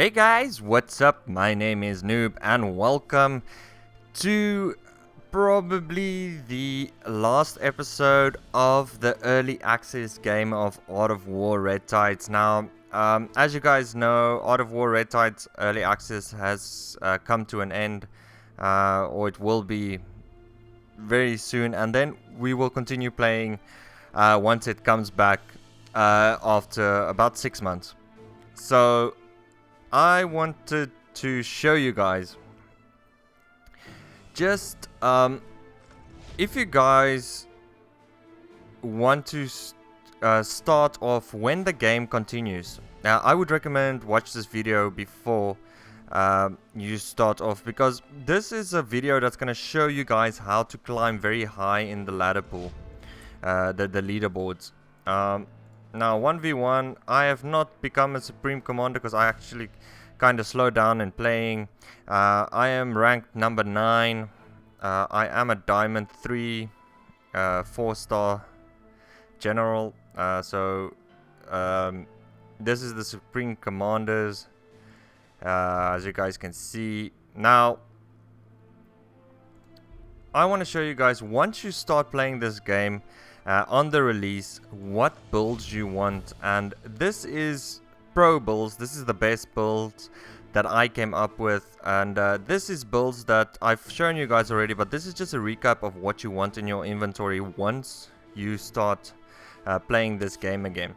Hey guys, what's up? My name is Noob and welcome to probably the last episode of the early access game of Art of War Red Tides. Now, as you guys know, Art of War Red Tides early access has come to an end, or it will be very soon, and then we will continue playing once it comes back after about 6 months. So, I wanted to show you guys just if you guys want to start off when the game continues. Now I would recommend watch this video before you start off, because this is a video that's going to show you guys how to climb very high in the ladder pool, the leaderboards. Now 1v1, I have not become a Supreme Commander because I actually kind of slowed down in playing. I am ranked number 9. I am a Diamond 3 4-star General. This is the Supreme Commanders, as you guys can see. Now I want to show you guys, once you start playing this game on the release, what builds you want. And this is pro builds. This is the best builds that I came up with, and this is builds that I've shown you guys already, but this is just a recap of what you want in your inventory once you start playing this game again.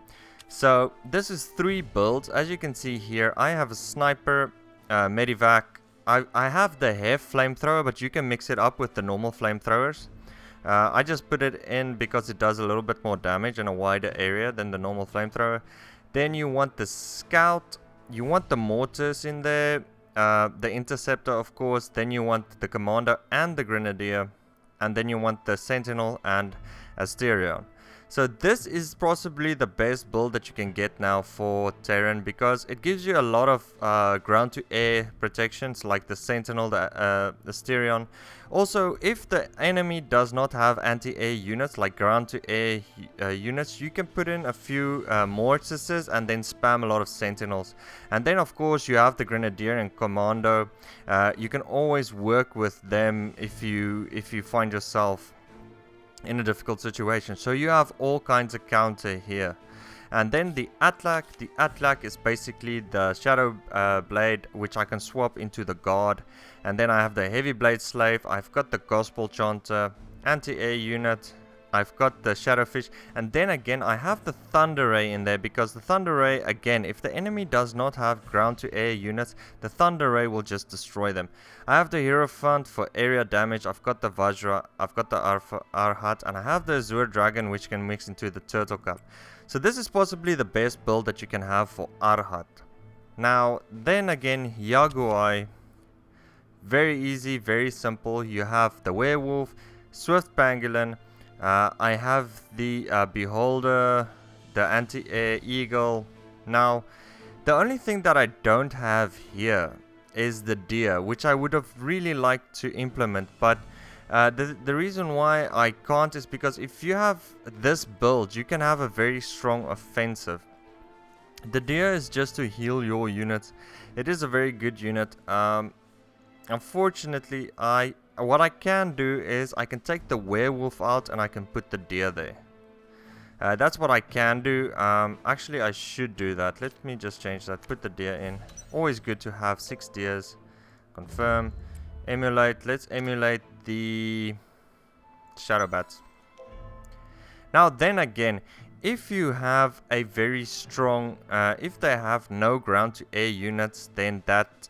So this is 3 builds. As you can see here, I have a sniper, medivac. I have the HEF flamethrower, but you can mix it up with the normal flamethrowers. I just put it in because it does a little bit more damage in a wider area than the normal flamethrower. Then you want the scout, you want the mortars in there, the interceptor of course, then you want the commander and the grenadier, and then you want the sentinel and Asterion. So this is possibly the best build that you can get now for Terran, because it gives you a lot of ground to air protections like the sentinel, the Asterion. Also, if the enemy does not have anti-air units like ground to air units, you can put in a few mortises and then spam a lot of sentinels. And then of course you have the grenadier and commando. You can always work with them if you find yourself in a difficult situation. So you have all kinds of counter here. And then the Atlak is basically the Shadow Blade, which I can swap into the Guard. And then I have the Heavy Blade Slave, I've got the Gospel Chanter, Anti-Air Unit, I've got the Shadowfish, and then again I have the Thunder Ray in there, because the Thunder Ray, again, if the enemy does not have ground to air units, the Thunder Ray will just destroy them. I have the Hierophant for area damage, I've got the Vajra, I've got the Arhat, and I have the Azure Dragon, which can mix into the Turtle Cup. So this is possibly the best build that you can have for Arhat. Now then again, Yaguai, very easy, very simple. You have the Werewolf, Swift Pangolin, I have the Beholder, the Anti-Air Eagle. Now, the only thing that I don't have here is the Deer, which I would have really liked to implement, but the reason why I can't is because if you have this build, you can have a very strong offensive. The Deer is just to heal your units. It is a very good unit. Unfortunately, what I can do is I can take the Werewolf out and I can put the Deer there. That's what I can do. Actually, I should do that. Let me just change that. Put the Deer in. Always good to have 6 Deers. Confirm. Emulate. Let's emulate the Shadow Bats. Now then again, if you have a very strong, if they have no ground to air units, then that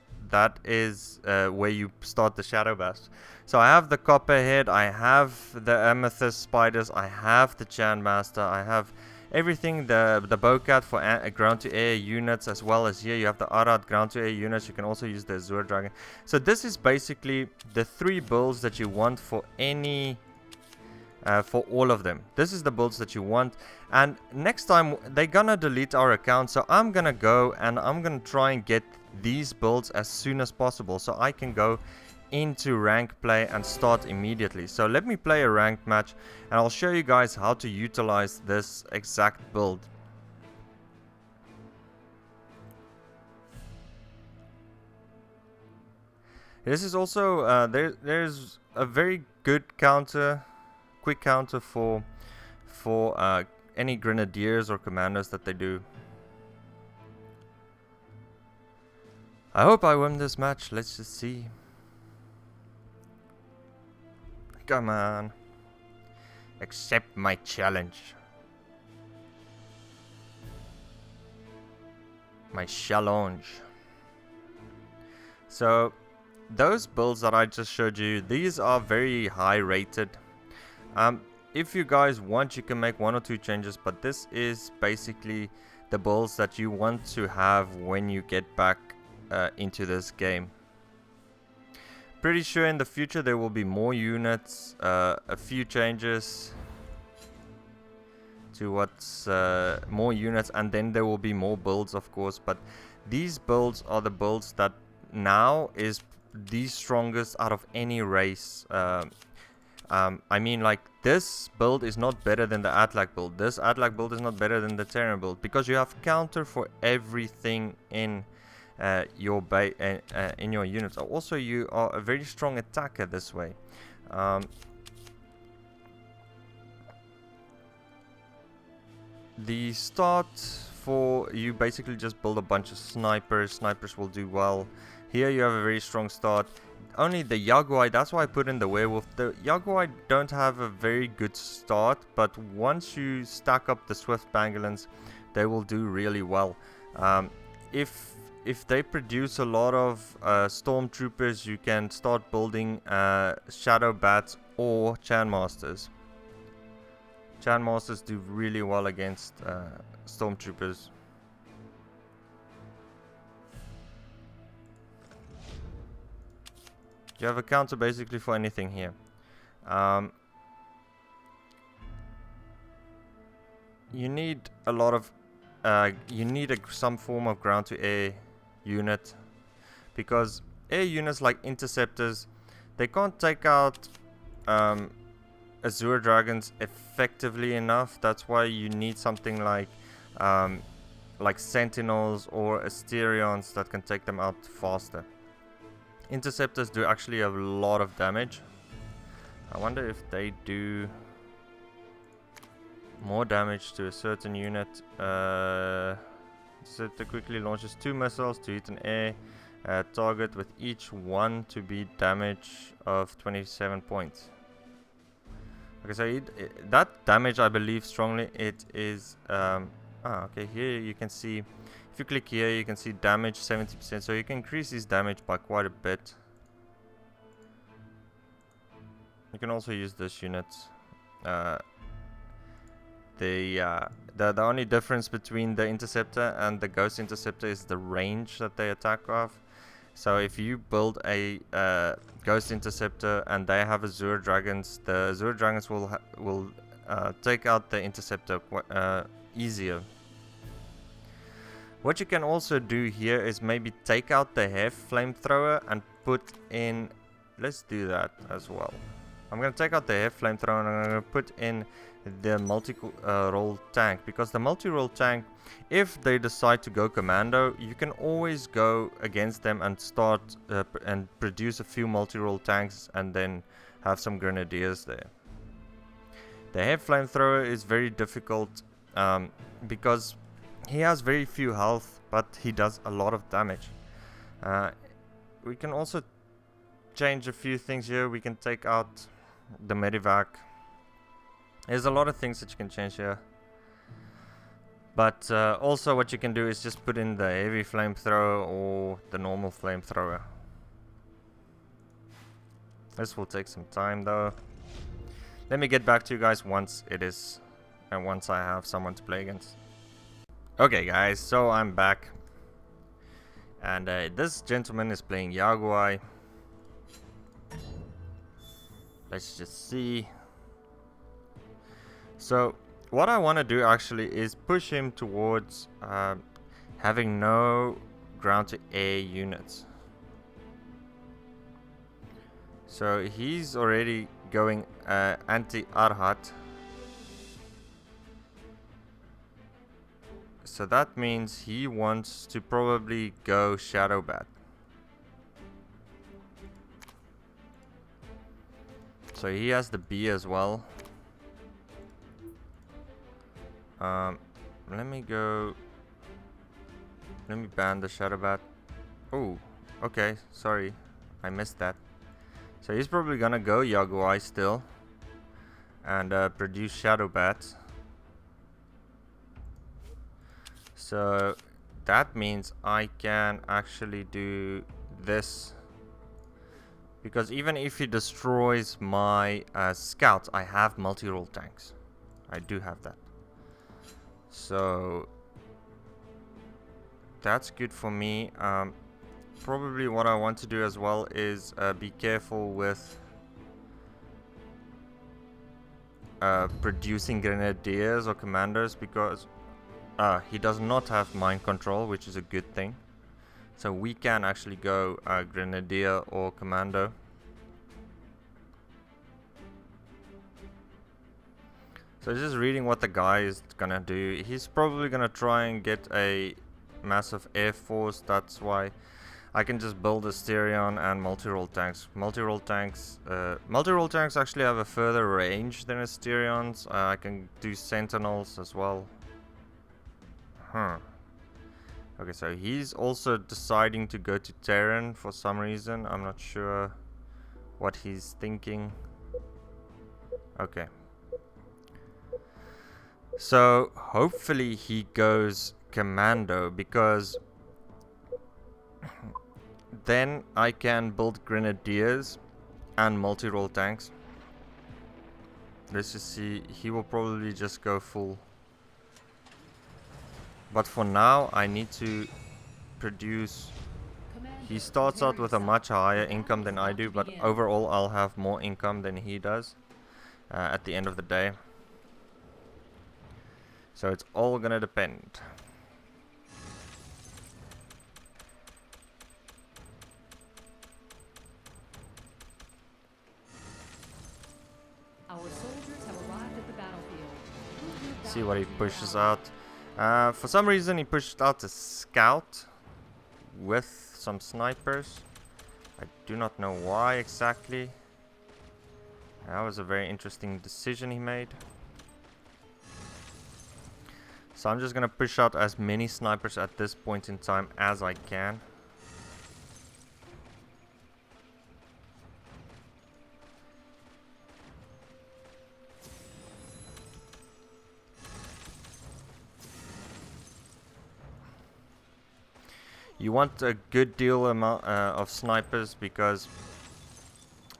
is where you start the Shadow Bats. So I have the Copperhead, I have the Amethyst Spiders, I have the Chandmaster, I have everything, the Bowcat for ground to air units, as well as here you have the Arad ground to air units. You can also use the Azure Dragon. So this is basically the 3 builds that you want for any for all of them. This is the builds that you want, and next time they're gonna delete our account, so I'm gonna go and I'm gonna try and get these builds as soon as possible so I can go into rank play and start immediately. So let me play a ranked match and I'll show you guys how to utilize this exact build. This is also there's a very good counter, quick counter for any grenadiers or commandos that they do. I hope I win this match. Let's just see. Come on. Accept my challenge. My challenge. So, those builds that I just showed you, these are very high rated. If you guys want, you can make 1 or 2 changes, but this is basically the builds that you want to have when you get back into this game. Pretty sure in the future there will be more units, a few changes to what's more units, and then there will be more builds, of course. But these builds are the builds that now is the strongest out of any race. I mean, like, this build is not better than the Atlak build. This Atlak build is not better than the Terran build, because you have counter for everything in your in your units. Also, you are a very strong attacker this way. The start for you basically just build a bunch of snipers. Snipers will do well. Here you have a very strong start. Only the Yaguai, that's why I put in the werewolf. The Yaguai don't have a very good start, but once you stack up the swift pangolins, they will do really well. If they produce a lot of stormtroopers, you can start building shadow bats or Chan Masters. Chan Masters do really well against stormtroopers. You have a counter basically for anything here. You need a lot of you need some form of ground to air unit, because air units like interceptors, they can't take out Azure Dragons effectively enough. That's why you need something like Sentinels or Asterions that can take them out faster. Interceptors do actually a lot of damage. I wonder if they do more damage to a certain unit. Interceptor quickly launches 2 missiles to hit an air target, with each one to be damage of 27 points. Okay, so that damage, I believe strongly it is okay, here you can see, if you click here, you can see damage 70%, so you can increase his damage by quite a bit. You can also use this unit. The only difference between the Interceptor and the Ghost Interceptor is the range that they attack off. So if you build a Ghost Interceptor and they have Azure Dragons, the Azure Dragons will take out the Interceptor easier. What you can also do here is maybe take out the Hef Flamethrower and put in... Let's do that as well. I'm going to take out the Hef Flamethrower and I'm going to put in the multi-role tank, because the multi-role tank, if they decide to go commando, you can always go against them and start and produce a few multi-role tanks and then have some grenadiers there. The Hef Flamethrower is very difficult because he has very few health, but he does a lot of damage. We can also change a few things here. We can take out the Medivac. There's a lot of things that you can change here. But also what you can do is just put in the heavy flamethrower or the normal flamethrower. This will take some time though. Let me get back to you guys once it is, and once I have someone to play against. Okay guys, so I'm back. And this gentleman is playing Yaguai. Let's just see. So what I want to do actually is push him towards having no ground to air units. So he's already going anti-Arhat. So that means he wants to probably go Shadowbat. So he has the B as well. Let me ban the Shadowbat. Oh, okay, sorry, I missed that. So he's probably gonna go Yaguai still and produce Shadowbats. So that means I can actually do this, because even if he destroys my scouts, I have multi-role tanks. I do have that. So that's good for me. Probably what I want to do as well is be careful with producing grenadiers or commanders, because he does not have mind control, which is a good thing. So we can actually go grenadier or commando. So just reading what the guy is gonna do. He's probably gonna try and get a massive air force. That's why I can just build Asterion and multi-role tanks. Multi-role tanks actually have a further range than Asterions. I can do Sentinels as well. Okay, so he's also deciding to go to Terran for some reason. I'm not sure what he's thinking. Okay. So hopefully he goes Commando, because then I can build Grenadiers and multi-role tanks. Let's just see. He will probably just go full. But for now, I need to produce. He starts out with a much higher income than I do, but overall I'll have more income than he does at the end of the day. So it's all gonna depend. Our soldiers have arrived at the battlefield. See what he pushes out. For some reason he pushed out a scout with some snipers. I do not know why exactly. That was a very interesting decision he made. So I'm just gonna push out as many snipers at this point in time as I can. You want a good deal amount of snipers, because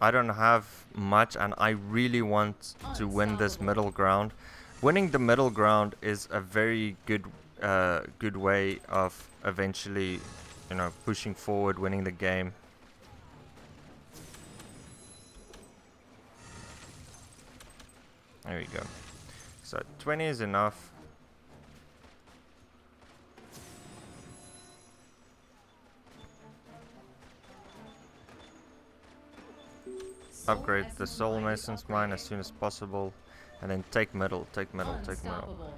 I don't have much and I really want to win this middle ground. Winning the middle ground is a very good good way of eventually, you know, pushing forward, winning the game. There we go. So 20 is enough. Upgrade the Soul Mason's mine as soon as possible, and then take middle, take middle, take middle.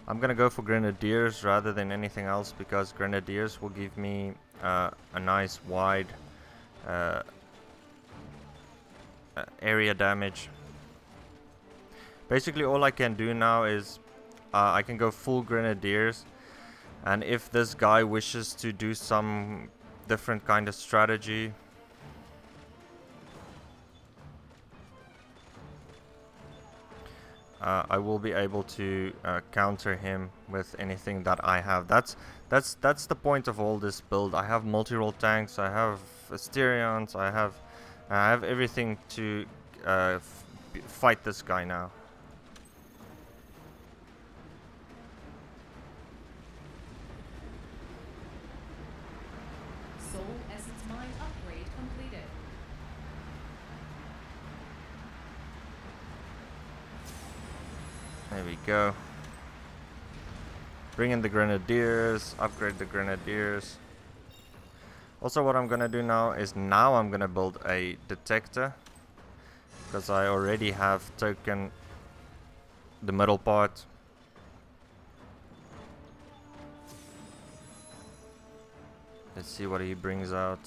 I'm gonna go for Grenadiers rather than anything else, because Grenadiers will give me a nice wide area damage. Basically all I can do now is I can go full Grenadiers, and if this guy wishes to do some different kind of strategy, I will be able to counter him with anything that I have. That's the point of all this build. I have multi-role tanks, I have Asterions, I have everything to fight this guy now. Soul Essence Mine upgrade completed. There we go. Bring in the Grenadiers, upgrade the Grenadiers. Also what I'm gonna do now is I'm gonna build a detector, because I already have taken the middle part. Let's see what he brings out.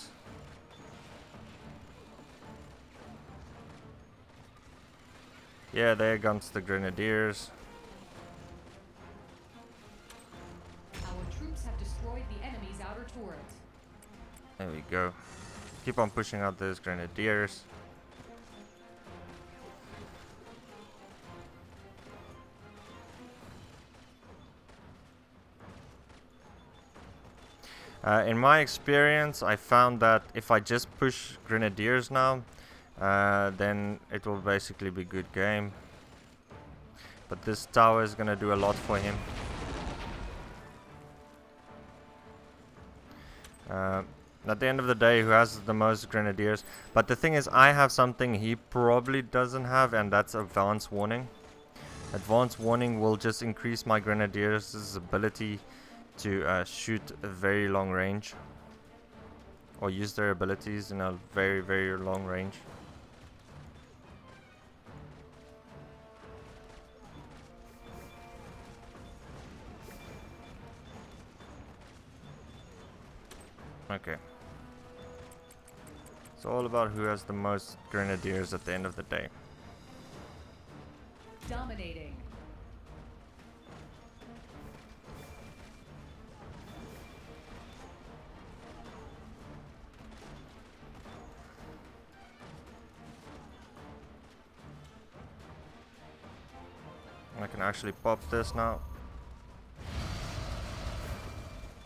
Yeah, there comes the grenadiers. Our troops have destroyed the enemy's outer turret. There we go. Keep on pushing out those grenadiers. In my experience, I found that if I just push grenadiers now, then it will basically be good game. But this tower is gonna do a lot for him. At the end of the day, who has the most grenadiers? But the thing is, I have something he probably doesn't have, and that's advanced warning. Advanced warning will just increase my grenadiers' ability to shoot a very long range, or use their abilities in a very, very long range. Okay. It's all about who has the most grenadiers at the end of the day. Dominating. I can actually pop this now.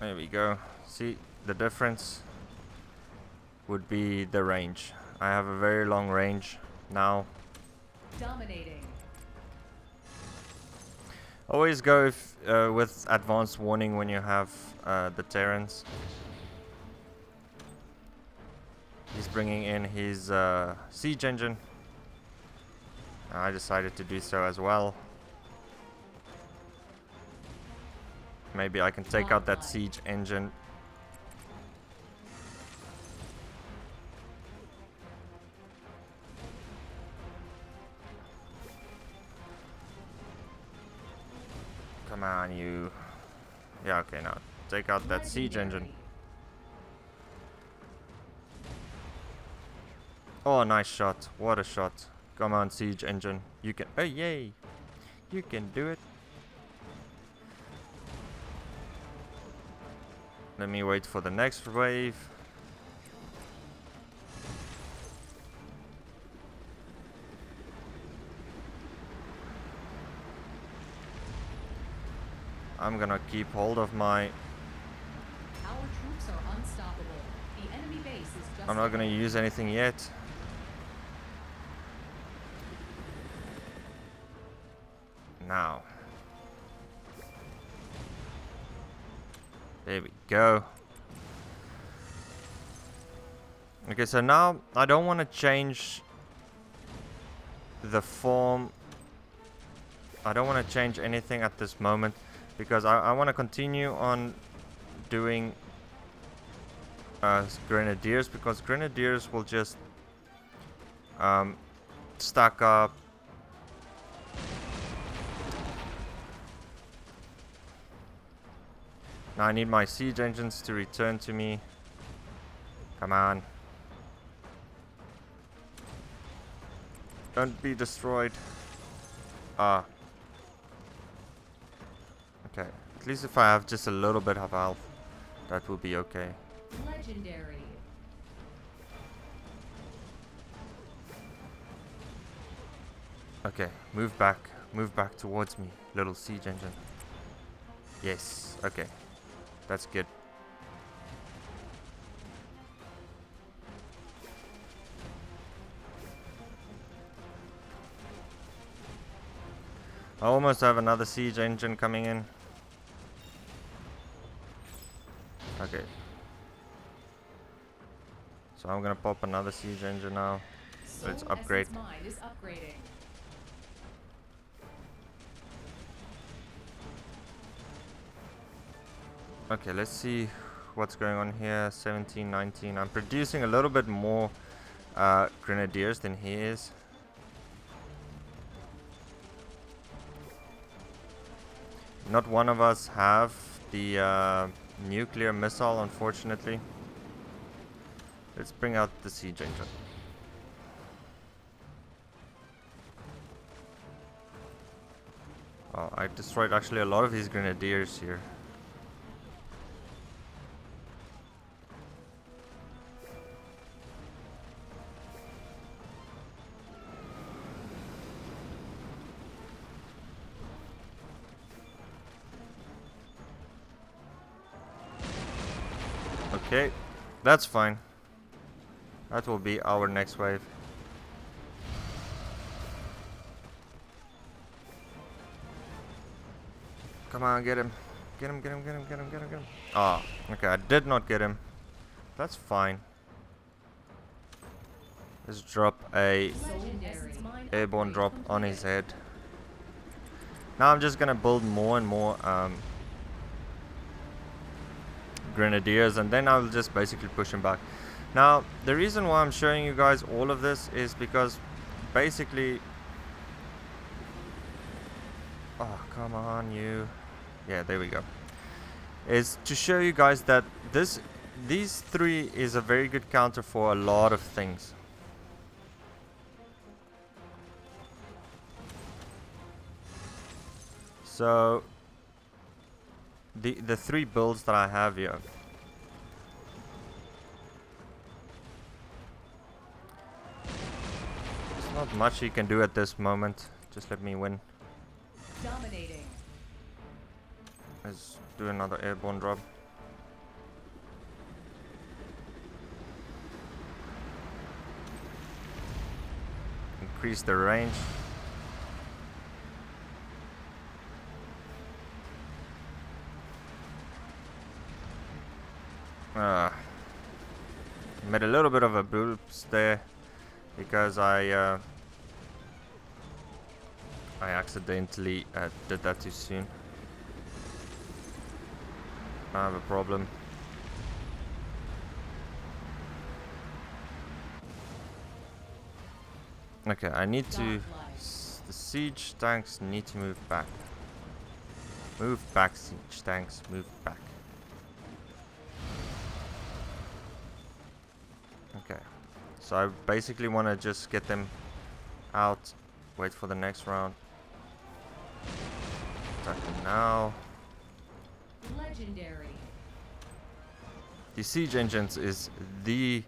There we go. See, the difference would be the range. I have a very long range now. Dominating. Always go with advanced warning when you have the Terrans. He's bringing in his siege engine. I decided to do so as well. Maybe I can take out that siege engine. Come on, you. Yeah, okay, now take out that siege engine. Oh, nice shot. What a shot. Come on, siege engine. You can. Oh, yay. You can do it. Let me wait for the next wave. I'm gonna keep hold of my... Our troops are unstoppable. The enemy base is just I'm not gonna use anything yet. Now. There we go. Okay, so now I don't want to change the form. I don't want to change anything at this moment because I want to continue on doing grenadiers, because grenadiers will just stack up. Now I need my siege engines to return to me. Come on. Don't be destroyed. Ah. Okay. At least if I have just a little bit of health, that will be okay. legendary. Okay, move back. Move back towards me, little siege engine. Yes, okay. That's good. I almost have another siege engine coming in. Okay. So I'm gonna pop another siege engine now. Let's Soul upgrade. Essence Mine is upgrading. Okay, let's see what's going on here. 17, 19. I'm producing a little bit more grenadiers than he is. Not one of us have the nuclear missile, unfortunately. Let's bring out the siege engine. Oh, I destroyed actually a lot of his grenadiers here. Okay, that's fine. That will be our next wave. Come on, get him. Get him, get him, get him, get him, get him, get him. Ah, okay, I did not get him. That's fine. Let's drop a airborne drop on his head. Now I'm just gonna build more and more grenadiers, and then I'll just basically push him back. Now, the reason why I'm showing you guys all of this is because basically... Oh, come on, you. Yeah, there we go. Is to show you guys that these three is a very good counter for a lot of things. So the three builds that I have here. There's not much you can do at this moment. Just let me win. Dominating. Let's do another airborne drop. Increase the range. Made a little bit of a boost there because I accidentally did that too soon. I have a problem. Okay, I need to... The siege tanks need to move back. Move back, siege tanks, move back. Okay, so I basically want to just get them out, wait for the next round. Attack them now. Legendary. The siege engines is the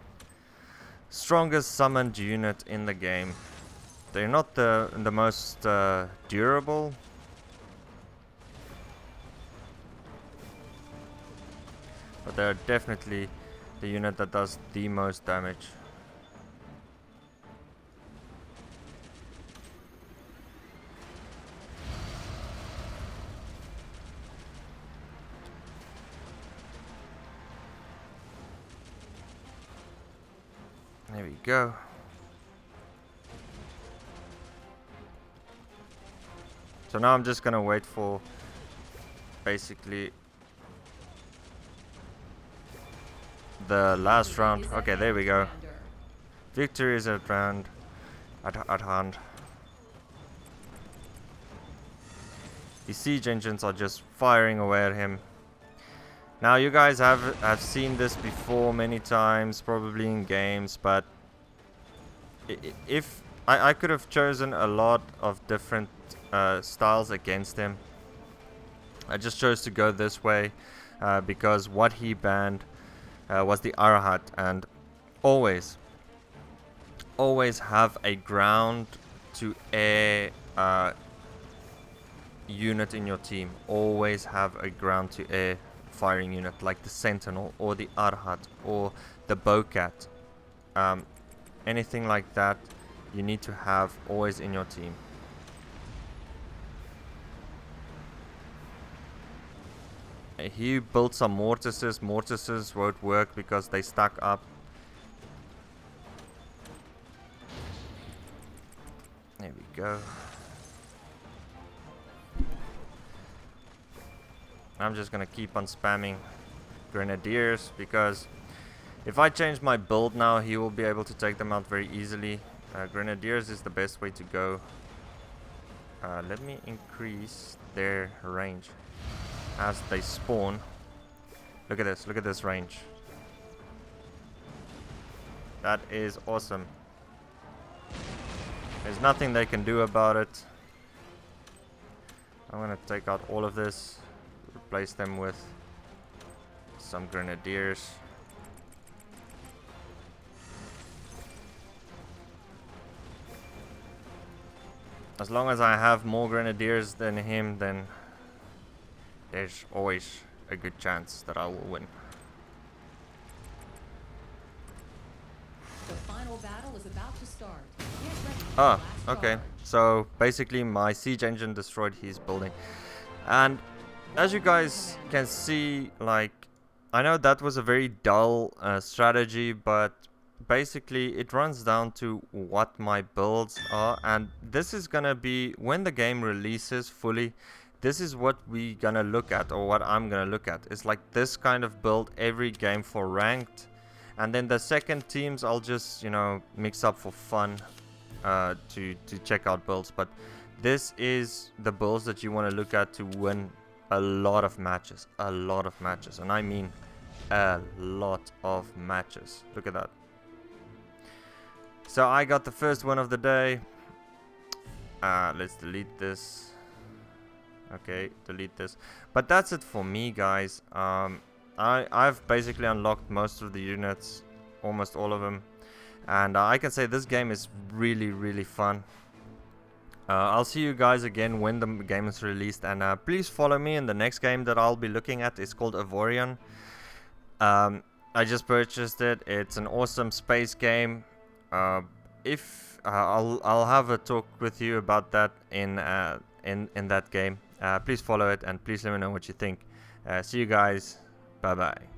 strongest summoned unit in the game. They're not the most durable, but they're definitely the unit that does the most damage. There we go. So now I'm just gonna wait for basically the last round. Okay, there we go. Victory is at hand. The siege engines are just firing away at him. Now you guys have seen this before many times, probably in games, but if I could have chosen a lot of different styles against him. I just chose to go this way because what he banned was the Arahat, and always have a ground to air unit in your team. Always have a ground to air firing unit like the Sentinel or the Arahat or the Bowcat. Anything like that you need to have always in your team. He built some mortises. Mortises won't work because they stack up. There we go. I'm just gonna keep on spamming grenadiers because if I change my build now, he will be able to take them out very easily. Grenadiers is the best way to go. Let me increase their range as they spawn. Look at this range. That is awesome. There's nothing they can do about it. I'm gonna take out all of this, replace them with some grenadiers. As long as I have more grenadiers than him, then there's always a good chance that I will win. The final battle is about to start. Get ready for Ah, the last okay. charge. So basically my siege engine destroyed his building. And as you guys can see, like, I know that was a very dull strategy, but basically it runs down to what my builds are, and this is gonna be, when the game releases fully, this is what we gonna look at, or what I'm gonna look at. It's like this kind of build every game for ranked, and then the second teams I'll just, you know, mix up for fun to check out builds. But this is the builds that you want to look at to win a lot of matches, and I mean a lot of matches. Look at that. So I got the first win of the day. Let's delete this. Okay, delete this. But that's it for me, guys. I've basically unlocked most of the units, almost all of them, and I can say this game is really fun. I'll see you guys again when the game is released, and please follow me in the next game that I'll be looking at. It's called Avorion. I just purchased it. It's an awesome space game. If I'll have a talk with you about that in that game. Please follow it, and please let me know what you think. See you guys. Bye bye.